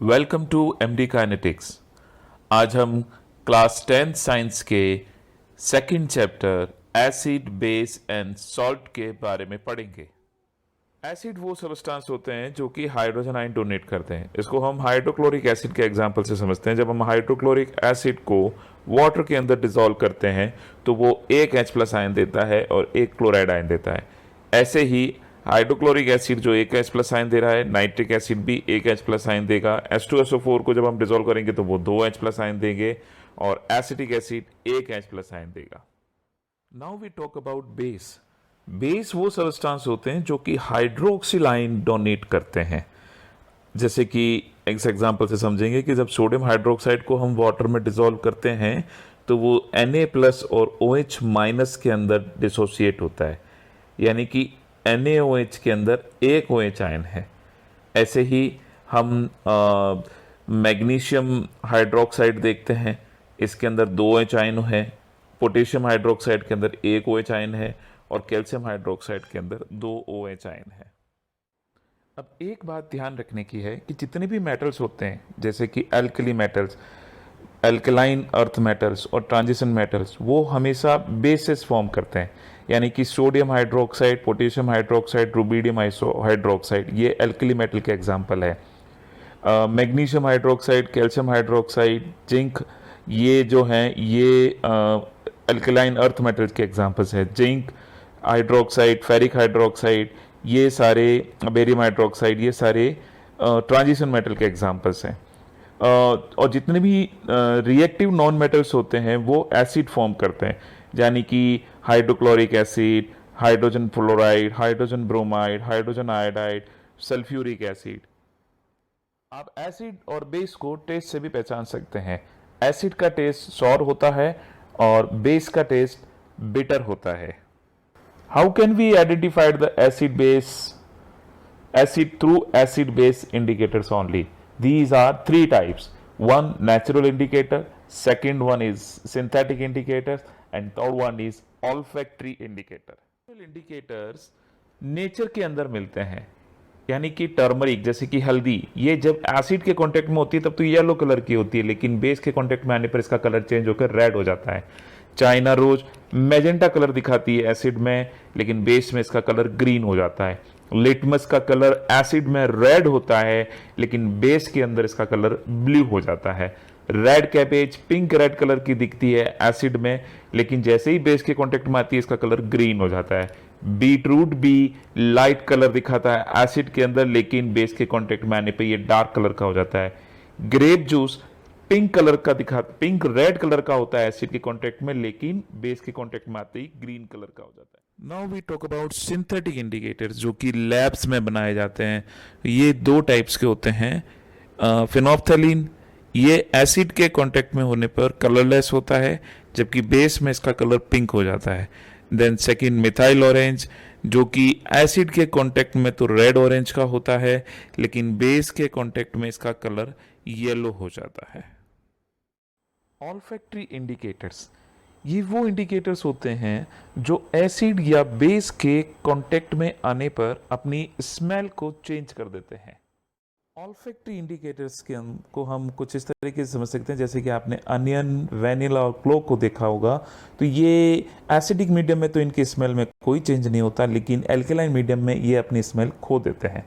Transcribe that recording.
Welcome to MD kinetics. आज हम class 10 science के second chapter acid base and salt के बारे में पढ़ेंगे। एसिड वो सब्सटेंस होते हैं जो कि हाइड्रोजन आयन डोनेट करते हैं। इसको हम हाइड्रोक्लोरिक एसिड के एग्जांपल से समझते हैं। जब हम हाइड्रोक्लोरिक एसिड को वाटर के अंदर डिसॉल्व करते हैं तो वो एक H प्लस आयन देता है और एक क्लोराइड आयन देता है। ऐसे ही हाइड्रोक्लोरिक एसिड जो एक H प्लस आयन दे रहा है, नाइट्रिक एसिड भी एक H प्लस आयन देगा। H2SO4 को जब हम डिसॉल्व करेंगे तो वो 2 H प्लस आयन देंगे और एसिटिक एसिड एक H प्लस आयन देगा। Now we talk about base. Base वो सब्सटेंस होते हैं जो कि हाइड्रोक्सिल आयन डोनेट करते हैं। जैसे कि एक एग्जांपल से समझेंगे कि जब सोडियम हाइड्रोक्साइड को हम वाटर में डिसॉल्व करते हैं तो वो Na प्लस और OH माइनस के अंदर डिसोसिएट होता है, यानी कि NaOH के अंदर एक OH आयन है। ऐसे ही हम मैग्नीशियम हाइड्रोक्साइड देखते हैं, इसके अंदर 2 OH आयन है। पोटेशियम हाइड्रोक्साइड के अंदर एक OH आयन है और कैल्शियम हाइड्रोक्साइड के अंदर 2 OH आयन है। अब एक बात ध्यान रखने की है कि जितने भी मेटल्स होते हैं, जैसे कि alkali metals, alkaline earth metals और ट्रांजिशन मेटल्स, वो हमेशा बेसिस फॉर्म करते हैं। यानी कि sodium hydroxide, potassium hydroxide, rubidium hydroxide, ये एल्कली मेटल के एग्जांपल है। Magnesium hydroxide, calcium hydroxide, zinc, ये जो हैं ये एल्कलाइन अर्थ मेटल्स के एग्जांपल्स हैं। जिंक हाइड्रोक्साइड, फेरिक हाइड्रोक्साइड, ये सारे, बेरियम हाइड्रोक्साइड, ये सारे ट्रांजिशन मेटल के एग्जांपल्स हैं। और जितने भी रिएक्टिव नॉन मेटल्स होते हैं वो एसिड फॉर्म करते हैं, यानी कि hydrochloric acid, hydrogen fluoride, hydrogen bromide, hydrogen iodide, sulphuric acid. आप एसिड और बेस को टेस्ट से भी पहचान सकते हैं। एसिड का टेस्ट सॉर होता है और बेस का टेस्ट बिटर होता है। How can we identify the acid through acid base indicators only? These are three types: one natural indicator, second one is synthetic indicators, and third one is olfactory indicator. Natural indicators nature के अंदर मिलते हैं, यानी कि turmeric, जैसे कि हल्दी, ये जब एसिड के कांटेक्ट में होती है तब तो येलो कलर की होती है, लेकिन बेस के कांटेक्ट में आने पर इसका कलर चेंज होकर रेड हो जाता है। चाइना रोज मैजेंटा कलर दिखाती है एसिड में, लेकिन बेस में इसका कलर ग्रीन हो जाता है। लिटमस का कलर एसिड में रेड होता है, लेकिन बेस के अंदर इसका कलर ब्लू हो जाता है। Red cabbage pink red colour की दिखती है एसिड में, लेकिन जैसे ही बेस के कांटेक्ट में आती है इसका कलर ग्रीन हो जाता है। बीटरूट भी लाइट कलर दिखाता है एसिड के अंदर, लेकिन बेस के कांटेक्ट में आने पे ये डार्क कलर का हो जाता है। Grape juice pink red colour का होता है एसिड के कांटेक्ट में, लेकिन बेस के कांटेक्ट में आते ही ग्रीन कलर का हो जाता है। Now we talk about synthetic indicators, जो कि लैब्स में बनाए जाते हैं। ये दो टाइप्स के होते हैं। फिनोप्थलीन, ये एसिड के कांटेक्ट में होने पर कलरलेस होता है, जबकि बेस में इसका कलर पिंक हो जाता है। देन सेकंड मिथाइल ऑरेंज, जो कि एसिड के कांटेक्ट में तो रेड ऑरेंज का होता है, लेकिन बेस के कांटेक्ट में इसका कलर येलो हो जाता है। ऑल्फैक्टरी इंडिकेटर्स, ये वो इंडिकेटर्स होते हैं जो एसिड या बेस के कांटेक्ट में आने पर अपनी स्मेल को चेंज कर देते हैं। ऑल्फैक्टरी इंडिकेटर्स को हम कुछ इस तरीके से समझ सकते हैं, जैसे कि आपने अनियन, वेनिला और क्लोव को देखा होगा। तो ये एसिडिक मीडियम में तो इनकी स्मेल में कोई चेंज नहीं होता, लेकिन एल्कलाइन मीडियम में ये अपनी स्मेल खो देते हैं।